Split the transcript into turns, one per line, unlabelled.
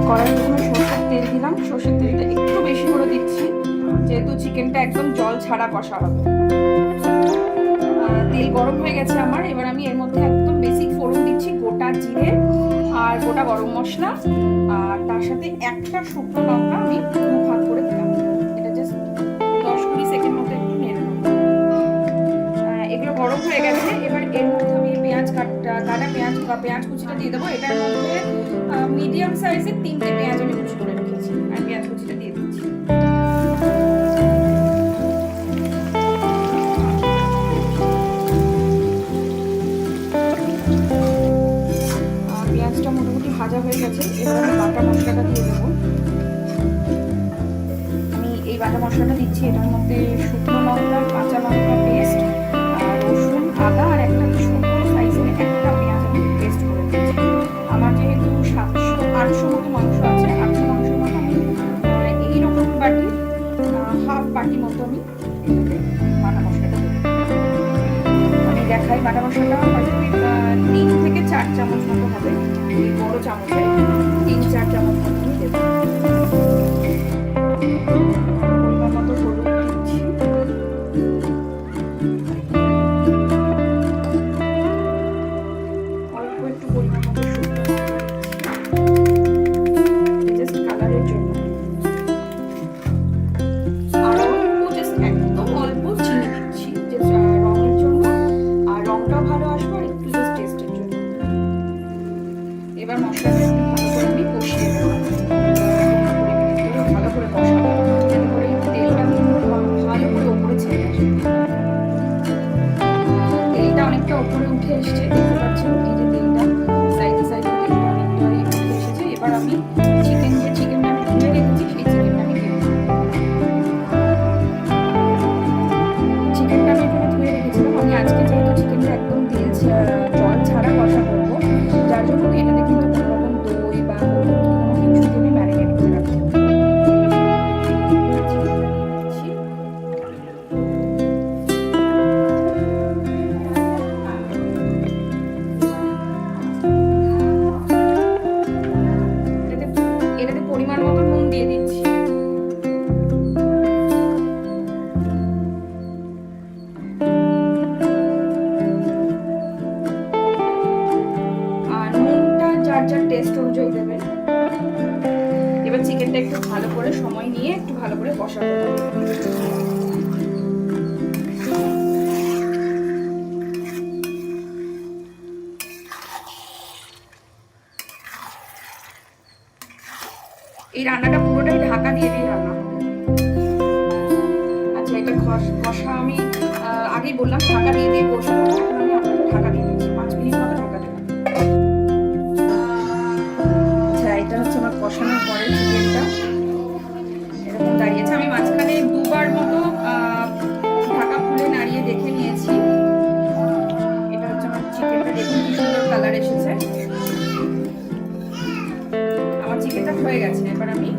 কড়াইয়ে প্রথমে সরষের তেল দিলাম। সরষের তেলটা একটু বেশি করে দিচ্ছি, যেহেতু চিকেনটা একদম জল ছাড়া কষা হবে। তেল গরম হয়ে গেছে আমার। এবার আমি এর মধ্যে একদম বেসিক ফোড়ন দিচ্ছি, গোটা জিরে আর গোটা গরম মশলা, আর তার সাথে একটা শুকনো লঙ্কা আমি দু ভাগ করে দিলাম। এটা জাস্ট 10-20 সেকেন্ড মতো একটু নেড়ে নেব। এগুলো গরম হয়ে গেছে। এবার এর মধ্যে আমি কাটা পেঁয়াজ কুচিটা দিয়ে দেবো। এটার মধ্যে মিডিয়াম সাইজের 3টে পেঁয়াজ আমি কুচি করে রেখেছি, আর পেঁয়াজ কুচিটা দিয়ে দিচ্ছি। পেঁয়াজটা মোটামুটি ভাজা হয়ে গেছে। এবার আমি বাটা মশলাটা দিয়ে দেবো। আমি এই বাটা মশলাটা দিচ্ছি। এটার মধ্যে শুকনো লঙ্কা, কাঁচা লঙ্কা পেস্ট, রসুন, আদা আর একটা ছোট সাইজের একটা পেঁয়াজ আমি পেস্ট করে দিচ্ছি। আমার যেহেতু 700-800 মতো মাংস আছে, 800 মাংসের মতো আমি এইরকম বাটি হাফ বাটি মতো আমি এটাকে বাটা মশলাটা দেবো। আমি দেখাই বাটা মশলাটা হয়তো 3 থেকে 4 চামচ মতো হবে। এই বড় চামচে 3-4 চামচ মতো আমি দেবো। পরিমাণ মতো হলুদ দিচ্ছি। অল্প একটু পরিমাণ মতো শুকনো জাস্ট কালারের জন্য। আর অল্প জাস্ট একদম অল্প চিনি দিচ্ছি, রঙের জন্য, আর রংটাও ভালো আসবে আর একটু জাস্ট টেস্টের জন্য। এবার মশলাটা একটু ভালো করে আমি কষিয়ে নেব। ভালো করে কষাবো যাতে করে তেলটা ভালো করে ওপরে ছেড়ে আসে। তেলটা অনেকটা ওপরে উঠে এসছে, দেখতে পাচ্ছেন এই যে তেলটা সাইডে সাইডে তেলটা অনেকটাই উঠে এসেছে। এবার আমি চিকেনটা আমি ধুয়ে রেখেছি, সেই চিকেনটা আমি দিয়ে দেবো। চিকেনটা আমি এখানে ধুয়ে রেখেছিলাম। আমি আজকে যেহেতু চিকেনটা একদম জল ছাড়া কষা করবো, যার জন্য এটাতে কিন্তু কোনো রকম দই বা কোনো কিছু আমি ম্যারিনেট করে রাখবো। এটাতে পরিমাণ মতো নুন দিয়ে দিচ্ছি। আর নুনটা যার যার টেস্ট অনুযায়ী দেবেন। এবার চিকেনটা একটু ভালো করে সময় নিয়ে একটু ভালো করে কষাতে হবে। এই রান্নাটা পুরোটাই ঢাকা দিয়ে দিয়ে রান্না হবে। আচ্ছা, এটা কষা আমি আগেই বললাম ঢাকা দিয়ে দিয়ে কষাবো। এখন আমি আপনাকে ঢাকা দিয়ে দিচ্ছি, 5 মিনিট মতো ঢাকা দেবেন। আচ্ছা, এটা হচ্ছে আমার কষানোর পরে চিকেনটা এরকম দাঁড়িয়েছে। আমি মাঝখানে দুবার মতো ঢাকা খুলে নাড়িয়ে দেখে নিয়েছি। এটা হচ্ছে আমার চিকেনটা, দেখুন কি সুন্দর কালার এসেছে। আমার চিকেনটা হয়ে গেছে। এবার আমি